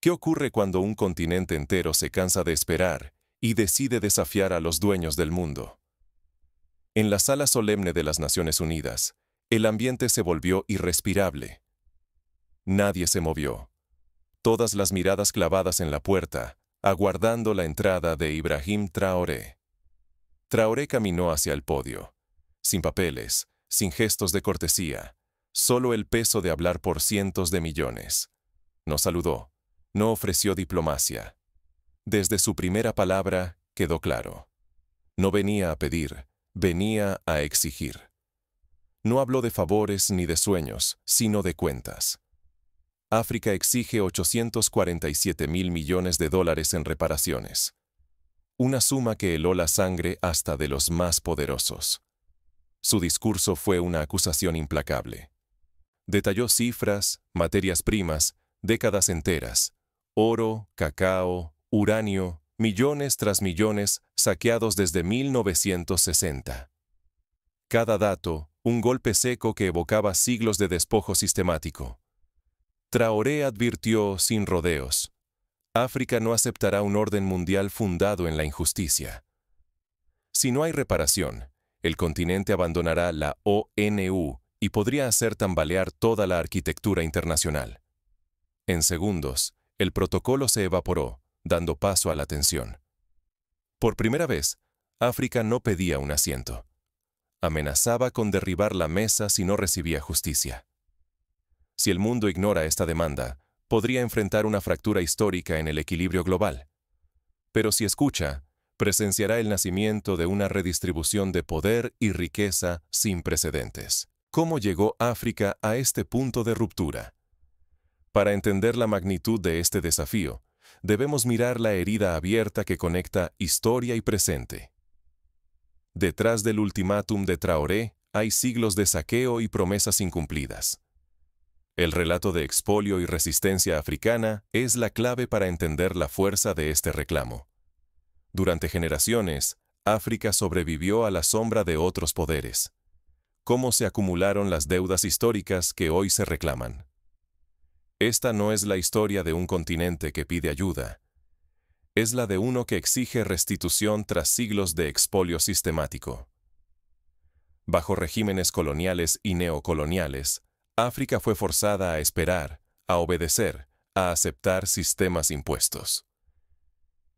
¿Qué ocurre cuando un continente entero se cansa de esperar y decide desafiar a los dueños del mundo? En la sala solemne de las Naciones Unidas, el ambiente se volvió irrespirable. Nadie se movió. Todas las miradas clavadas en la puerta, aguardando la entrada de Ibrahim Traoré. Traoré caminó hacia el podio, sin papeles, sin gestos de cortesía, solo el peso de hablar por cientos de millones. No saludó, no ofreció diplomacia. Desde su primera palabra quedó claro. No venía a pedir, venía a exigir. No habló de favores ni de sueños, sino de cuentas. África exige 847.000 millones de dólares en reparaciones. Una suma que heló la sangre hasta de los más poderosos. Su discurso fue una acusación implacable. Detalló cifras, materias primas, décadas enteras, oro, cacao, uranio, millones tras millones saqueados desde 1960. Cada dato, un golpe seco que evocaba siglos de despojo sistemático. Traoré advirtió sin rodeos: África no aceptará un orden mundial fundado en la injusticia. Si no hay reparación, el continente abandonará la ONU y podría hacer tambalear toda la arquitectura internacional. En segundos, el protocolo se evaporó, dando paso a la tensión. Por primera vez, África no pedía un asiento. Amenazaba con derribar la mesa si no recibía justicia. Si el mundo ignora esta demanda, podría enfrentar una fractura histórica en el equilibrio global. Pero si escucha, presenciará el nacimiento de una redistribución de poder y riqueza sin precedentes. ¿Cómo llegó África a este punto de ruptura? Para entender la magnitud de este desafío, debemos mirar la herida abierta que conecta historia y presente. Detrás del ultimátum de Traoré hay siglos de saqueo y promesas incumplidas. El relato de expolio y resistencia africana es la clave para entender la fuerza de este reclamo. Durante generaciones, África sobrevivió a la sombra de otros poderes. ¿Cómo se acumularon las deudas históricas que hoy se reclaman? Esta no es la historia de un continente que pide ayuda. Es la de uno que exige restitución tras siglos de expolio sistemático. Bajo regímenes coloniales y neocoloniales, África fue forzada a esperar, a obedecer, a aceptar sistemas impuestos.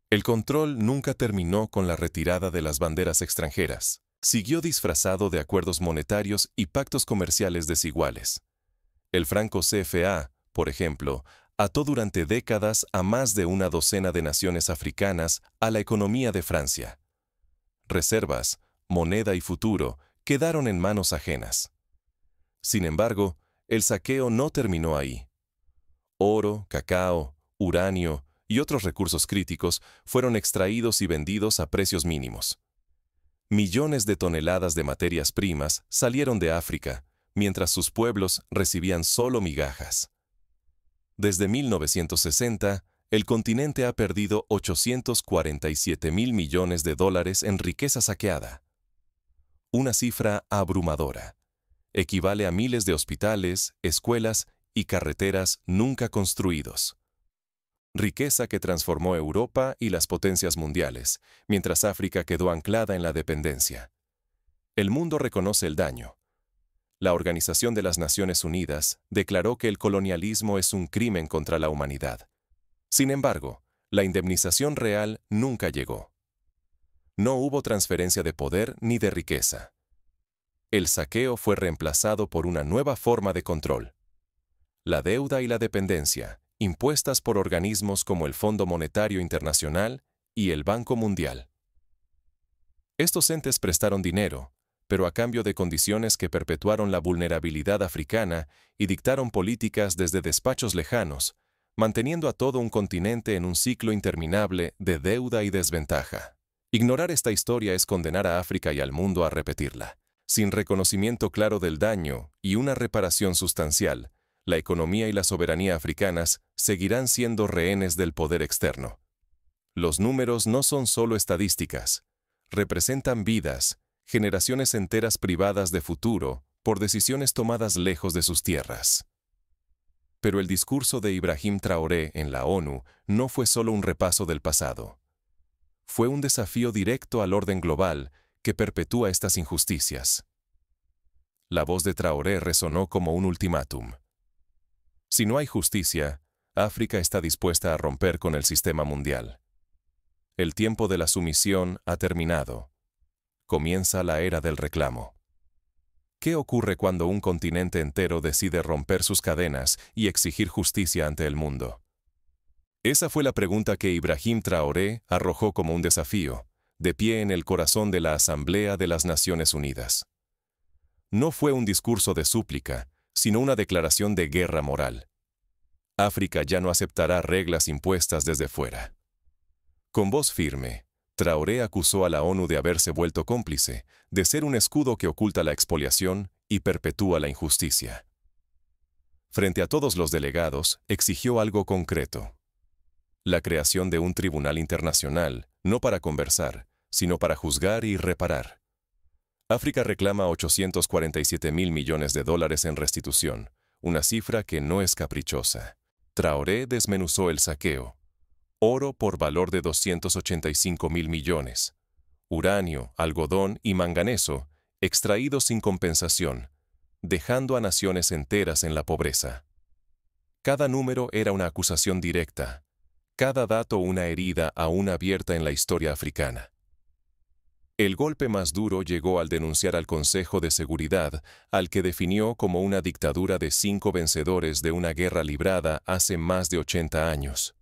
El control nunca terminó con la retirada de las banderas extranjeras. Siguió disfrazado de acuerdos monetarios y pactos comerciales desiguales. El franco CFA, por ejemplo, ató durante décadas a más de una docena de naciones africanas a la economía de Francia. Reservas, moneda y futuro quedaron en manos ajenas. Sin embargo, el saqueo no terminó ahí. Oro, cacao, uranio y otros recursos críticos fueron extraídos y vendidos a precios mínimos. Millones de toneladas de materias primas salieron de África, mientras sus pueblos recibían solo migajas. Desde 1960, el continente ha perdido 847.000 millones de dólares en riqueza saqueada. Una cifra abrumadora. Equivale a miles de hospitales, escuelas y carreteras nunca construidos. Riqueza que transformó Europa y las potencias mundiales, mientras África quedó anclada en la dependencia. El mundo reconoce el daño. La Organización de las Naciones Unidas declaró que el colonialismo es un crimen contra la humanidad. Sin embargo, la indemnización real nunca llegó. No hubo transferencia de poder ni de riqueza. El saqueo fue reemplazado por una nueva forma de control. La deuda y la dependencia, impuestas por organismos como el Fondo Monetario Internacional y el Banco Mundial. Estos entes prestaron dinero, pero a cambio de condiciones que perpetuaron la vulnerabilidad africana y dictaron políticas desde despachos lejanos, manteniendo a todo un continente en un ciclo interminable de deuda y desventaja. Ignorar esta historia es condenar a África y al mundo a repetirla. Sin reconocimiento claro del daño y una reparación sustancial, la economía y la soberanía africanas seguirán siendo rehenes del poder externo. Los números no son solo estadísticas, representan vidas, generaciones enteras privadas de futuro por decisiones tomadas lejos de sus tierras. Pero el discurso de Ibrahim Traoré en la ONU no fue solo un repaso del pasado. Fue un desafío directo al orden global que perpetúa estas injusticias. La voz de Traoré resonó como un ultimátum. Si no hay justicia, África está dispuesta a romper con el sistema mundial. El tiempo de la sumisión ha terminado. Comienza la era del reclamo. ¿Qué ocurre cuando un continente entero decide romper sus cadenas y exigir justicia ante el mundo? Esa fue la pregunta que Ibrahim Traoré arrojó como un desafío, de pie en el corazón de la Asamblea de las Naciones Unidas. No fue un discurso de súplica, sino una declaración de guerra moral. África ya no aceptará reglas impuestas desde fuera. Con voz firme, Traoré acusó a la ONU de haberse vuelto cómplice, de ser un escudo que oculta la expoliación y perpetúa la injusticia. Frente a todos los delegados, exigió algo concreto: la creación de un tribunal internacional, no para conversar, sino para juzgar y reparar. África reclama 847.000 millones de dólares en restitución, una cifra que no es caprichosa. Traoré desmenuzó el saqueo. Oro por valor de 285.000 millones. Uranio, algodón y manganeso, extraídos sin compensación, dejando a naciones enteras en la pobreza. Cada número era una acusación directa, cada dato una herida aún abierta en la historia africana. El golpe más duro llegó al denunciar al Consejo de Seguridad, al que definió como una dictadura de 5 vencedores de una guerra librada hace más de 80 años.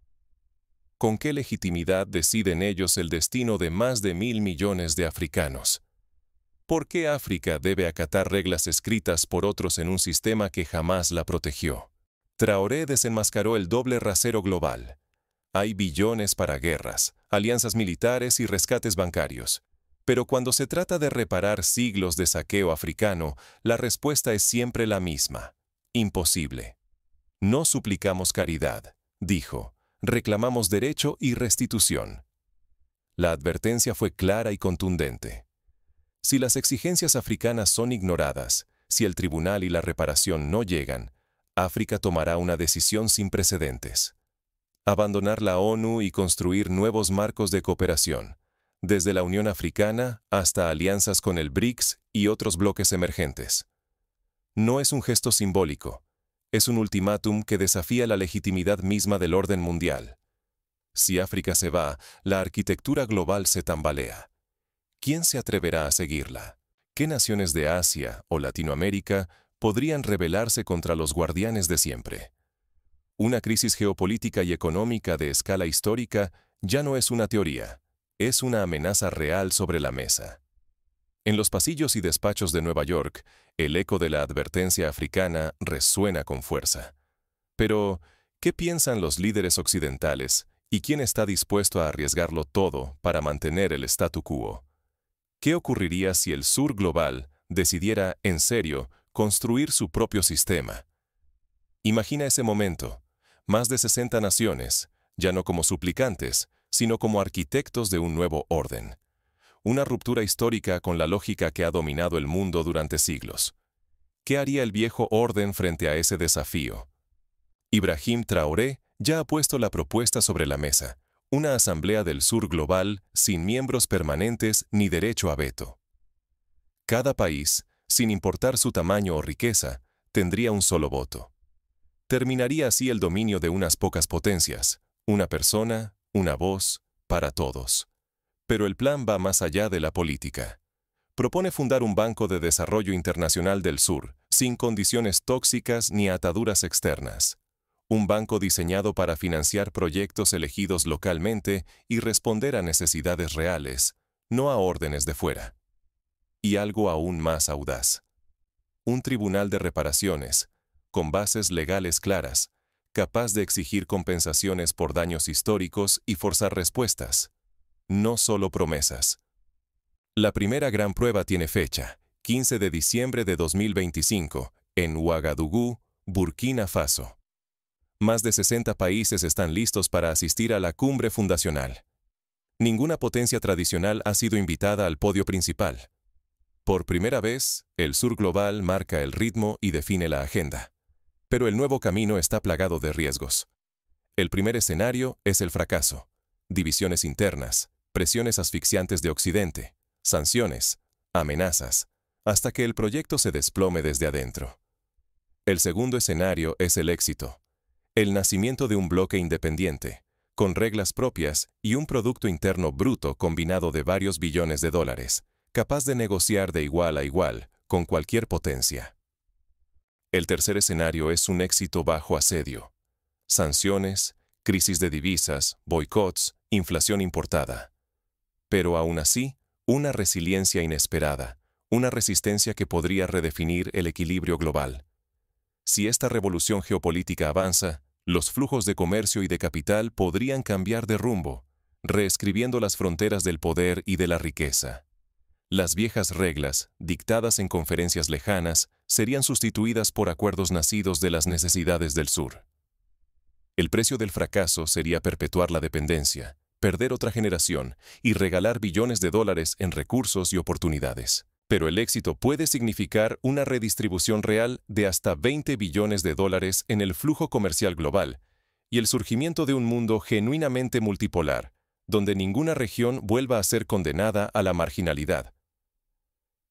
¿Con qué legitimidad deciden ellos el destino de más de 1.000 millones de africanos? ¿Por qué África debe acatar reglas escritas por otros en un sistema que jamás la protegió? Traoré desenmascaró el doble rasero global. Hay billones para guerras, alianzas militares y rescates bancarios. Pero cuando se trata de reparar siglos de saqueo africano, la respuesta es siempre la misma: imposible. No suplicamos caridad, dijo, reclamamos derecho y restitución. La advertencia fue clara y contundente. Si las exigencias africanas son ignoradas, si el tribunal y la reparación no llegan, África tomará una decisión sin precedentes: abandonar la ONU y construir nuevos marcos de cooperación, desde la Unión Africana hasta alianzas con el BRICS y otros bloques emergentes. No es un gesto simbólico, es un ultimátum que desafía la legitimidad misma del orden mundial. Si África se va, la arquitectura global se tambalea. ¿Quién se atreverá a seguirla? ¿Qué naciones de Asia o Latinoamérica podrían rebelarse contra los guardianes de siempre? Una crisis geopolítica y económica de escala histórica ya no es una teoría, es una amenaza real sobre la mesa. En los pasillos y despachos de Nueva York, el eco de la advertencia africana resuena con fuerza. Pero, ¿qué piensan los líderes occidentales y quién está dispuesto a arriesgarlo todo para mantener el statu quo? ¿Qué ocurriría si el sur global decidiera, en serio, construir su propio sistema? Imagina ese momento: más de 60 naciones, ya no como suplicantes, sino como arquitectos de un nuevo orden. Una ruptura histórica con la lógica que ha dominado el mundo durante siglos. ¿Qué haría el viejo orden frente a ese desafío? Ibrahim Traoré ya ha puesto la propuesta sobre la mesa: una asamblea del sur global sin miembros permanentes ni derecho a veto. Cada país, sin importar su tamaño o riqueza, tendría un solo voto. Terminaría así el dominio de unas pocas potencias: una persona, una voz, para todos. Pero el plan va más allá de la política. Propone fundar un Banco de Desarrollo Internacional del Sur, sin condiciones tóxicas ni ataduras externas. Un banco diseñado para financiar proyectos elegidos localmente y responder a necesidades reales, no a órdenes de fuera. Y algo aún más audaz: un tribunal de reparaciones, con bases legales claras, capaz de exigir compensaciones por daños históricos y forzar respuestas, no solo promesas. La primera gran prueba tiene fecha: 15 de diciembre de 2025, en Ouagadougou, Burkina Faso. Más de 60 países están listos para asistir a la cumbre fundacional. Ninguna potencia tradicional ha sido invitada al podio principal. Por primera vez, el sur global marca el ritmo y define la agenda. Pero el nuevo camino está plagado de riesgos. El primer escenario es el fracaso. Divisiones internas, presiones asfixiantes de Occidente, sanciones, amenazas, hasta que el proyecto se desplome desde adentro. El segundo escenario es el éxito. El nacimiento de un bloque independiente, con reglas propias y un producto interno bruto combinado de varios billones de dólares, capaz de negociar de igual a igual con cualquier potencia. El tercer escenario es un éxito bajo asedio. Sanciones, crisis de divisas, boicots, inflación importada. Pero aún así, una resiliencia inesperada, una resistencia que podría redefinir el equilibrio global. Si esta revolución geopolítica avanza, los flujos de comercio y de capital podrían cambiar de rumbo, reescribiendo las fronteras del poder y de la riqueza. Las viejas reglas, dictadas en conferencias lejanas, serían sustituidas por acuerdos nacidos de las necesidades del sur. El precio del fracaso sería perpetuar la dependencia, perder otra generación y regalar billones de dólares en recursos y oportunidades. Pero el éxito puede significar una redistribución real de hasta 20 billones de dólares en el flujo comercial global y el surgimiento de un mundo genuinamente multipolar, donde ninguna región vuelva a ser condenada a la marginalidad.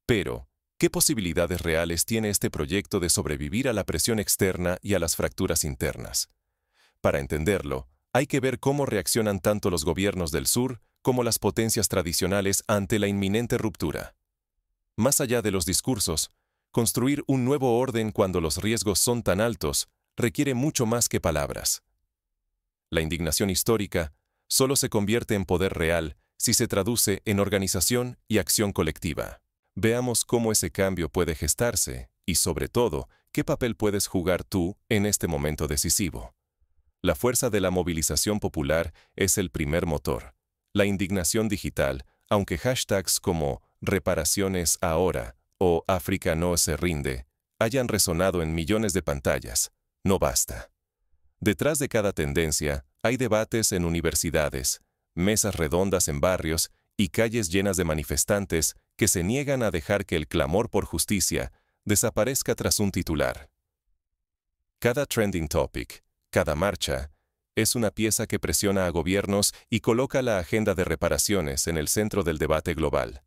Pero, ¿qué posibilidades reales tiene este proyecto de sobrevivir a la presión externa y a las fracturas internas? Para entenderlo, hay que ver cómo reaccionan tanto los gobiernos del sur como las potencias tradicionales ante la inminente ruptura. Más allá de los discursos, construir un nuevo orden cuando los riesgos son tan altos requiere mucho más que palabras. La indignación histórica solo se convierte en poder real si se traduce en organización y acción colectiva. Veamos cómo ese cambio puede gestarse y, sobre todo, qué papel puedes jugar tú en este momento decisivo. La fuerza de la movilización popular es el primer motor. La indignación digital, aunque hashtags como reparaciones ahora o África no se rinde hayan resonado en millones de pantallas, no basta. Detrás de cada tendencia hay debates en universidades, mesas redondas en barrios y calles llenas de manifestantes que se niegan a dejar que el clamor por justicia desaparezca tras un titular. Cada trending topic, cada marcha, es una pieza que presiona a gobiernos y coloca la agenda de reparaciones en el centro del debate global.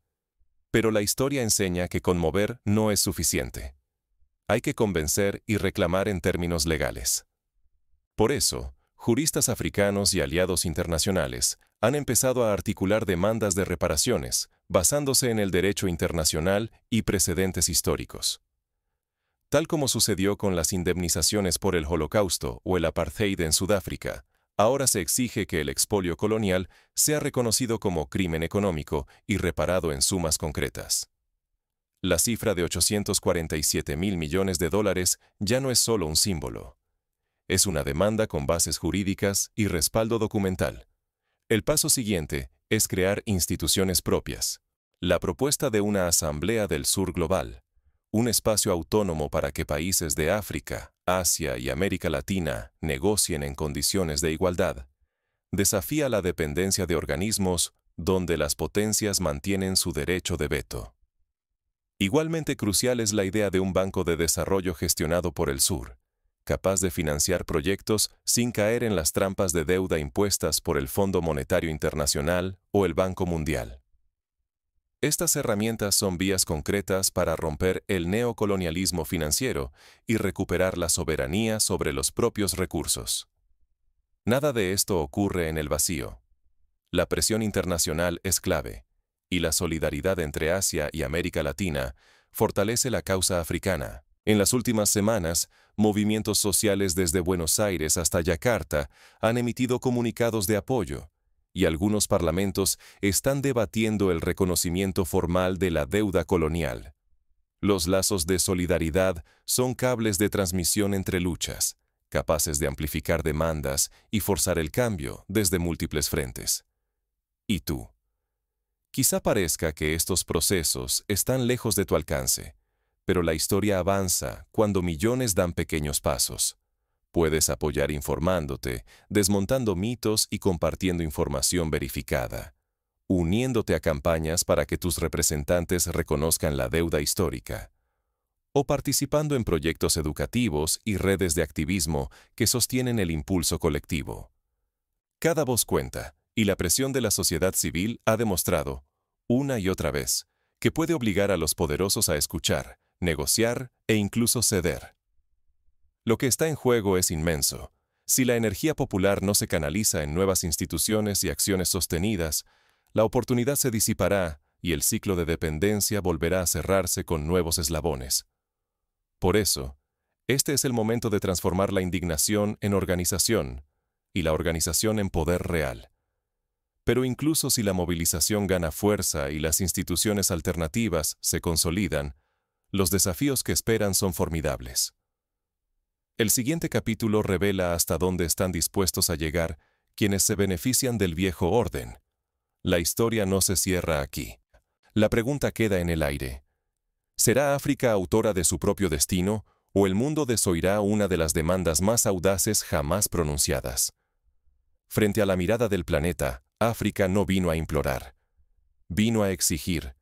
Pero la historia enseña que conmover no es suficiente. Hay que convencer y reclamar en términos legales. Por eso, juristas africanos y aliados internacionales han empezado a articular demandas de reparaciones, basándose en el derecho internacional y precedentes históricos. Tal como sucedió con las indemnizaciones por el Holocausto o el Apartheid en Sudáfrica, ahora se exige que el expolio colonial sea reconocido como crimen económico y reparado en sumas concretas. La cifra de 847.000 millones de dólares ya no es solo un símbolo. Es una demanda con bases jurídicas y respaldo documental. El paso siguiente es crear instituciones propias. La propuesta de una Asamblea del Sur Global, un espacio autónomo para que países de África, Asia y América Latina negocien en condiciones de igualdad, desafía la dependencia de organismos donde las potencias mantienen su derecho de veto. Igualmente crucial es la idea de un banco de desarrollo gestionado por el Sur, capaz de financiar proyectos sin caer en las trampas de deuda impuestas por el Fondo Monetario Internacional o el Banco Mundial. Estas herramientas son vías concretas para romper el neocolonialismo financiero y recuperar la soberanía sobre los propios recursos. Nada de esto ocurre en el vacío. La presión internacional es clave, y la solidaridad entre Asia y América Latina fortalece la causa africana. En las últimas semanas, movimientos sociales desde Buenos Aires hasta Yakarta han emitido comunicados de apoyo, y algunos parlamentos están debatiendo el reconocimiento formal de la deuda colonial. Los lazos de solidaridad son cables de transmisión entre luchas, capaces de amplificar demandas y forzar el cambio desde múltiples frentes. ¿Y tú? Quizá parezca que estos procesos están lejos de tu alcance, pero la historia avanza cuando millones dan pequeños pasos. Puedes apoyar informándote, desmontando mitos y compartiendo información verificada, uniéndote a campañas para que tus representantes reconozcan la deuda histórica, o participando en proyectos educativos y redes de activismo que sostienen el impulso colectivo. Cada voz cuenta, y la presión de la sociedad civil ha demostrado, una y otra vez, que puede obligar a los poderosos a escuchar, negociar e incluso ceder. Lo que está en juego es inmenso. Si la energía popular no se canaliza en nuevas instituciones y acciones sostenidas, la oportunidad se disipará y el ciclo de dependencia volverá a cerrarse con nuevos eslabones. Por eso, este es el momento de transformar la indignación en organización y la organización en poder real. Pero incluso si la movilización gana fuerza y las instituciones alternativas se consolidan, los desafíos que esperan son formidables. El siguiente capítulo revela hasta dónde están dispuestos a llegar quienes se benefician del viejo orden. La historia no se cierra aquí. La pregunta queda en el aire. ¿Será África autora de su propio destino o el mundo desoirá una de las demandas más audaces jamás pronunciadas? Frente a la mirada del planeta, África no vino a implorar. Vino a exigir.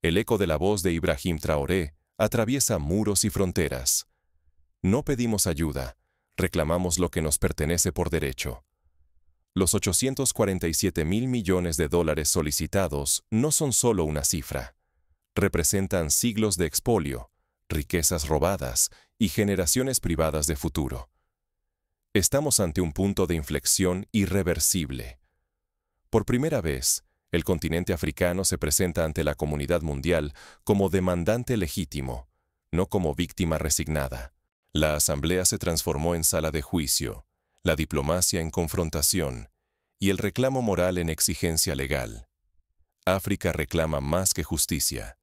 El eco de la voz de Ibrahim Traoré atraviesa muros y fronteras. No pedimos ayuda, reclamamos lo que nos pertenece por derecho. Los 847.000 millones de dólares solicitados no son solo una cifra. Representan siglos de expolio, riquezas robadas y generaciones privadas de futuro. Estamos ante un punto de inflexión irreversible. Por primera vez, el continente africano se presenta ante la comunidad mundial como demandante legítimo, no como víctima resignada. La asamblea se transformó en sala de juicio, la diplomacia en confrontación y el reclamo moral en exigencia legal. África reclama más que justicia.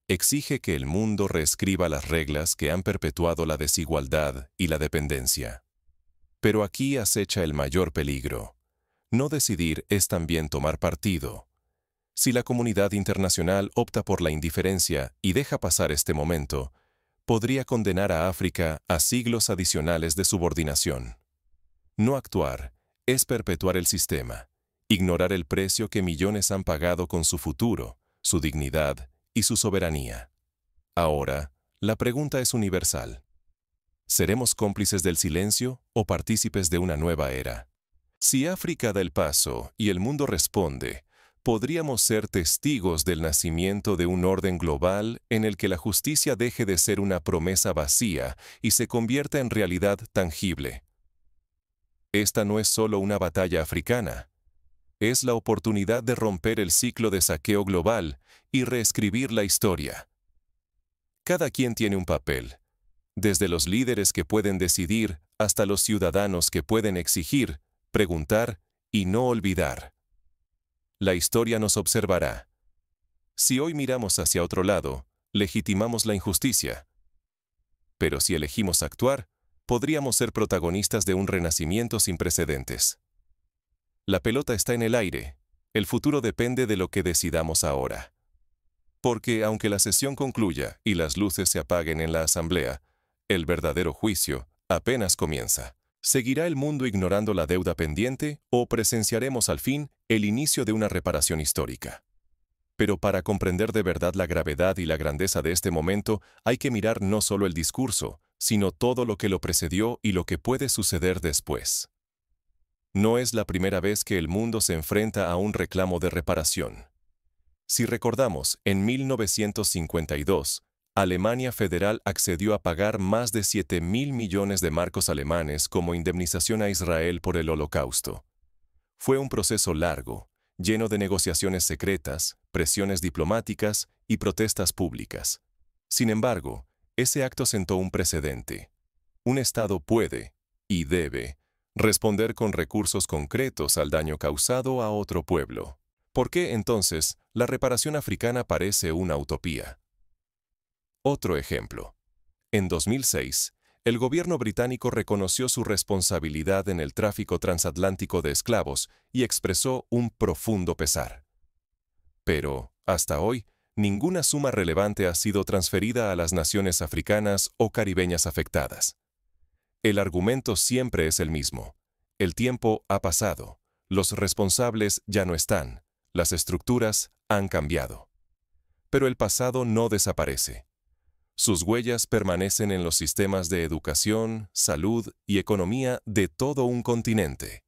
Exige que el mundo reescriba las reglas que han perpetuado la desigualdad y la dependencia. Pero aquí acecha el mayor peligro. No decidir es también tomar partido. Si la comunidad internacional opta por la indiferencia y deja pasar este momento, podría condenar a África a siglos adicionales de subordinación. No actuar es perpetuar el sistema, ignorar el precio que millones han pagado con su futuro, su dignidad y su soberanía. Ahora, la pregunta es universal. ¿Seremos cómplices del silencio o partícipes de una nueva era? Si África da el paso y el mundo responde, podríamos ser testigos del nacimiento de un orden global en el que la justicia deje de ser una promesa vacía y se convierta en realidad tangible. Esta no es solo una batalla africana. Es la oportunidad de romper el ciclo de saqueo global y reescribir la historia. Cada quien tiene un papel, desde los líderes que pueden decidir hasta los ciudadanos que pueden exigir, preguntar y no olvidar. La historia nos observará. Si hoy miramos hacia otro lado, legitimamos la injusticia. Pero si elegimos actuar, podríamos ser protagonistas de un renacimiento sin precedentes. La pelota está en el aire. El futuro depende de lo que decidamos ahora. Porque aunque la sesión concluya y las luces se apaguen en la asamblea, el verdadero juicio apenas comienza. ¿Seguirá el mundo ignorando la deuda pendiente o presenciaremos al fin el inicio de una reparación histórica? Pero para comprender de verdad la gravedad y la grandeza de este momento, hay que mirar no solo el discurso, sino todo lo que lo precedió y lo que puede suceder después. No es la primera vez que el mundo se enfrenta a un reclamo de reparación. Si recordamos, en 1952, Alemania Federal accedió a pagar más de 7.000 millones de marcos alemanes como indemnización a Israel por el Holocausto. Fue un proceso largo, lleno de negociaciones secretas, presiones diplomáticas y protestas públicas. Sin embargo, ese acto sentó un precedente. Un Estado puede, y debe, responder con recursos concretos al daño causado a otro pueblo. ¿Por qué, entonces, la reparación africana parece una utopía? Otro ejemplo. En 2006, el gobierno británico reconoció su responsabilidad en el tráfico transatlántico de esclavos y expresó un profundo pesar. Pero, hasta hoy, ninguna suma relevante ha sido transferida a las naciones africanas o caribeñas afectadas. El argumento siempre es el mismo. El tiempo ha pasado, los responsables ya no están, las estructuras han cambiado. Pero el pasado no desaparece. Sus huellas permanecen en los sistemas de educación, salud y economía de todo un continente.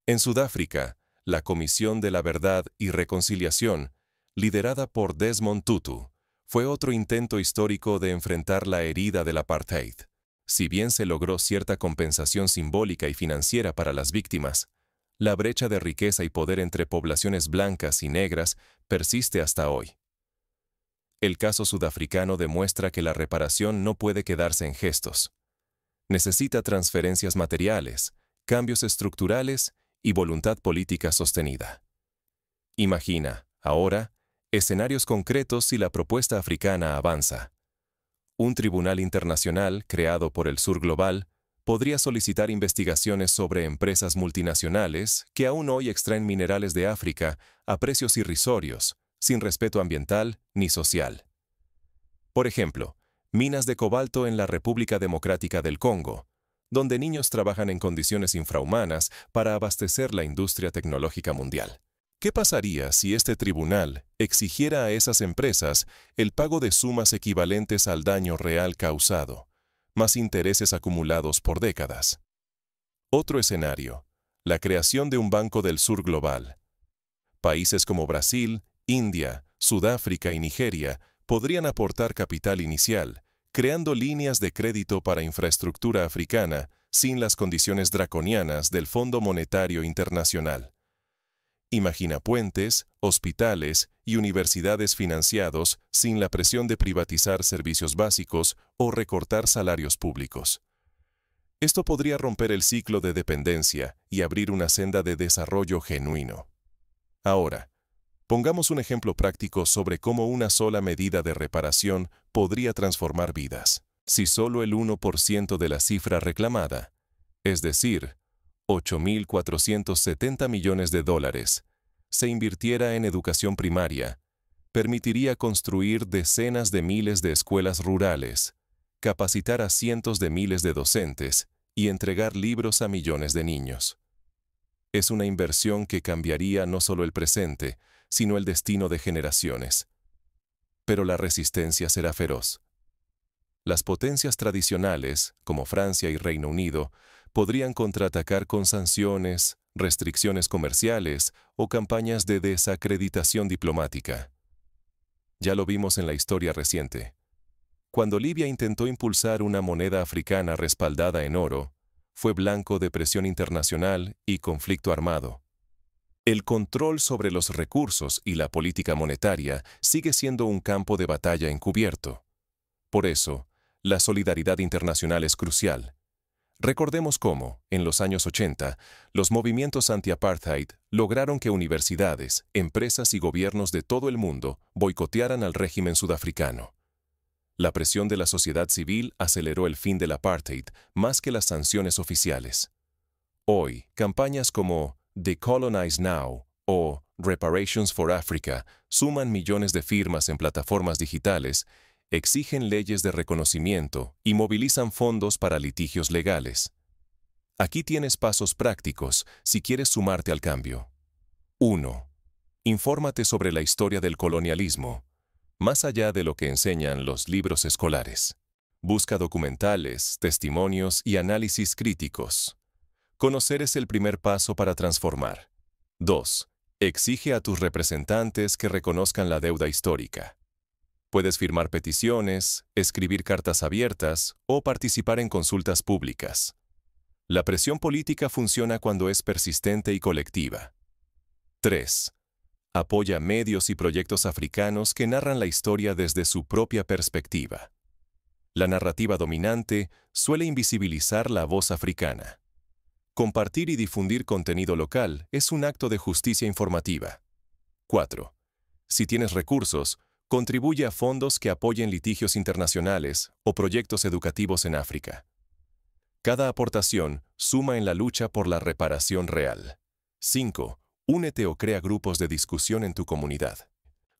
En Sudáfrica, la Comisión de la Verdad y Reconciliación, liderada por Desmond Tutu, fue otro intento histórico de enfrentar la herida del apartheid. Si bien se logró cierta compensación simbólica y financiera para las víctimas, la brecha de riqueza y poder entre poblaciones blancas y negras persiste hasta hoy. El caso sudafricano demuestra que la reparación no puede quedarse en gestos. Necesita transferencias materiales, cambios estructurales y voluntad política sostenida. Imagina, ahora, escenarios concretos si la propuesta africana avanza. Un tribunal internacional, creado por el Sur Global, podría solicitar investigaciones sobre empresas multinacionales que aún hoy extraen minerales de África a precios irrisorios, sin respeto ambiental ni social. Por ejemplo, minas de cobalto en la República Democrática del Congo, donde niños trabajan en condiciones infrahumanas para abastecer la industria tecnológica mundial. ¿Qué pasaría si este tribunal exigiera a esas empresas el pago de sumas equivalentes al daño real causado, más intereses acumulados por décadas? Otro escenario, la creación de un Banco del Sur Global. Países como Brasil, India, Sudáfrica y Nigeria podrían aportar capital inicial, creando líneas de crédito para infraestructura africana sin las condiciones draconianas del Fondo Monetario Internacional. Imagina puentes, hospitales y universidades financiados sin la presión de privatizar servicios básicos o recortar salarios públicos. Esto podría romper el ciclo de dependencia y abrir una senda de desarrollo genuino. Ahora, pongamos un ejemplo práctico sobre cómo una sola medida de reparación podría transformar vidas. Si solo el 1% de la cifra reclamada, es decir, 8.470 millones de dólares, se invirtiera en educación primaria, permitiría construir decenas de miles de escuelas rurales, capacitar a cientos de miles de docentes y entregar libros a millones de niños. Es una inversión que cambiaría no solo el presente, sino el destino de generaciones. Pero la resistencia será feroz. Las potencias tradicionales, como Francia y Reino Unido, podrían contraatacar con sanciones, restricciones comerciales o campañas de desacreditación diplomática. Ya lo vimos en la historia reciente. Cuando Libia intentó impulsar una moneda africana respaldada en oro, fue blanco de presión internacional y conflicto armado. El control sobre los recursos y la política monetaria sigue siendo un campo de batalla encubierto. Por eso, la solidaridad internacional es crucial. Recordemos cómo, en los años 80, los movimientos anti-apartheid lograron que universidades, empresas y gobiernos de todo el mundo boicotearan al régimen sudafricano. La presión de la sociedad civil aceleró el fin del apartheid más que las sanciones oficiales. Hoy, campañas como Decolonize Now o Reparations for Africa suman millones de firmas en plataformas digitales, exigen leyes de reconocimiento y movilizan fondos para litigios legales. Aquí tienes pasos prácticos si quieres sumarte al cambio. 1. Infórmate sobre la historia del colonialismo, más allá de lo que enseñan los libros escolares. Busca documentales, testimonios y análisis críticos. Conocer es el primer paso para transformar. 2. Exige a tus representantes que reconozcan la deuda histórica. Puedes firmar peticiones, escribir cartas abiertas o participar en consultas públicas. La presión política funciona cuando es persistente y colectiva. 3. Apoya medios y proyectos africanos que narran la historia desde su propia perspectiva. La narrativa dominante suele invisibilizar la voz africana. Compartir y difundir contenido local es un acto de justicia informativa. 4. Si tienes recursos, contribuye a fondos que apoyen litigios internacionales o proyectos educativos en África. Cada aportación suma en la lucha por la reparación real. 5. Únete o crea grupos de discusión en tu comunidad.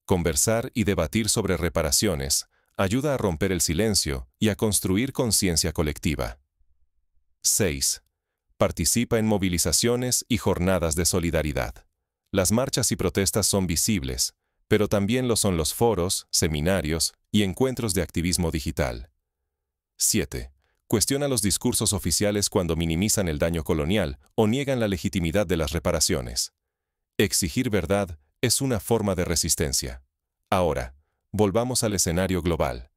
Conversar y debatir sobre reparaciones ayuda a romper el silencio y a construir conciencia colectiva. 6. Participa en movilizaciones y jornadas de solidaridad. Las marchas y protestas son visibles, pero también lo son los foros, seminarios y encuentros de activismo digital. 7. Cuestiona los discursos oficiales cuando minimizan el daño colonial o niegan la legitimidad de las reparaciones. Exigir verdad es una forma de resistencia. Ahora, volvamos al escenario global.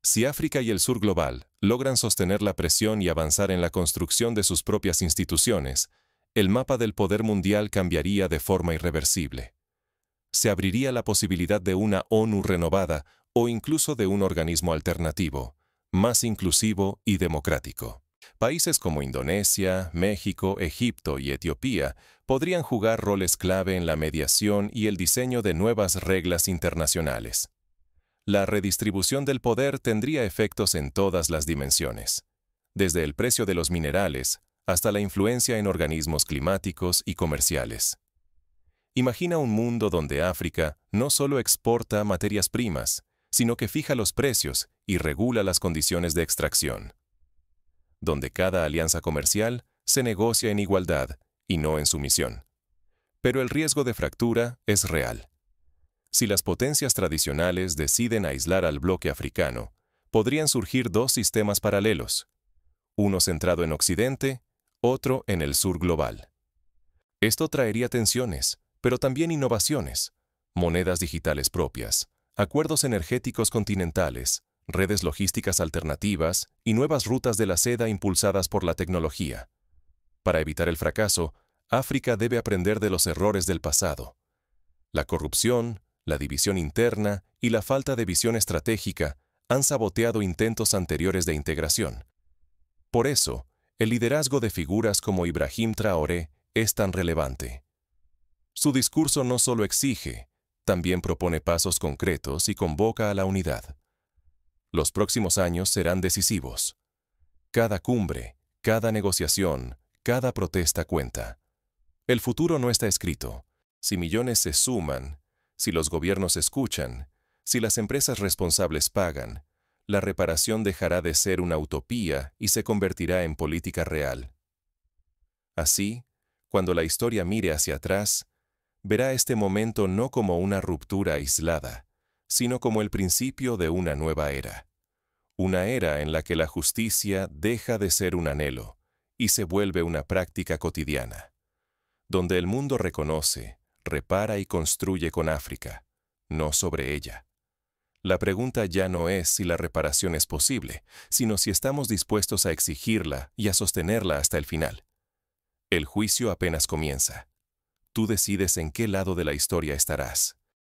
Si África y el sur global logran sostener la presión y avanzar en la construcción de sus propias instituciones, el mapa del poder mundial cambiaría de forma irreversible. Se abriría la posibilidad de una ONU renovada o incluso de un organismo alternativo, más inclusivo y democrático. Países como Indonesia, México, Egipto y Etiopía podrían jugar roles clave en la mediación y el diseño de nuevas reglas internacionales. La redistribución del poder tendría efectos en todas las dimensiones, desde el precio de los minerales hasta la influencia en organismos climáticos y comerciales. Imagina un mundo donde África no solo exporta materias primas, sino que fija los precios y regula las condiciones de extracción. Donde cada alianza comercial se negocia en igualdad y no en sumisión. Pero el riesgo de fractura es real. Si las potencias tradicionales deciden aislar al bloque africano, podrían surgir dos sistemas paralelos, uno centrado en Occidente, otro en el sur global. Esto traería tensiones, pero también innovaciones, monedas digitales propias, acuerdos energéticos continentales, redes logísticas alternativas y nuevas rutas de la seda impulsadas por la tecnología. Para evitar el fracaso, África debe aprender de los errores del pasado. La corrupción, la división interna y la falta de visión estratégica han saboteado intentos anteriores de integración. Por eso, el liderazgo de figuras como Ibrahim Traoré es tan relevante. Su discurso no solo exige, también propone pasos concretos y convoca a la unidad. Los próximos años serán decisivos. Cada cumbre, cada negociación, cada protesta cuenta. El futuro no está escrito. Si millones se suman, si los gobiernos escuchan, si las empresas responsables pagan, la reparación dejará de ser una utopía y se convertirá en política real. Así, cuando la historia mire hacia atrás, verá este momento no como una ruptura aislada, sino como el principio de una nueva era. Una era en la que la justicia deja de ser un anhelo y se vuelve una práctica cotidiana, donde el mundo reconoce, repara y construye con África, no sobre ella. La pregunta ya no es si la reparación es posible, sino si estamos dispuestos a exigirla y a sostenerla hasta el final. El juicio apenas comienza. Tú decides en qué lado de la historia estarás.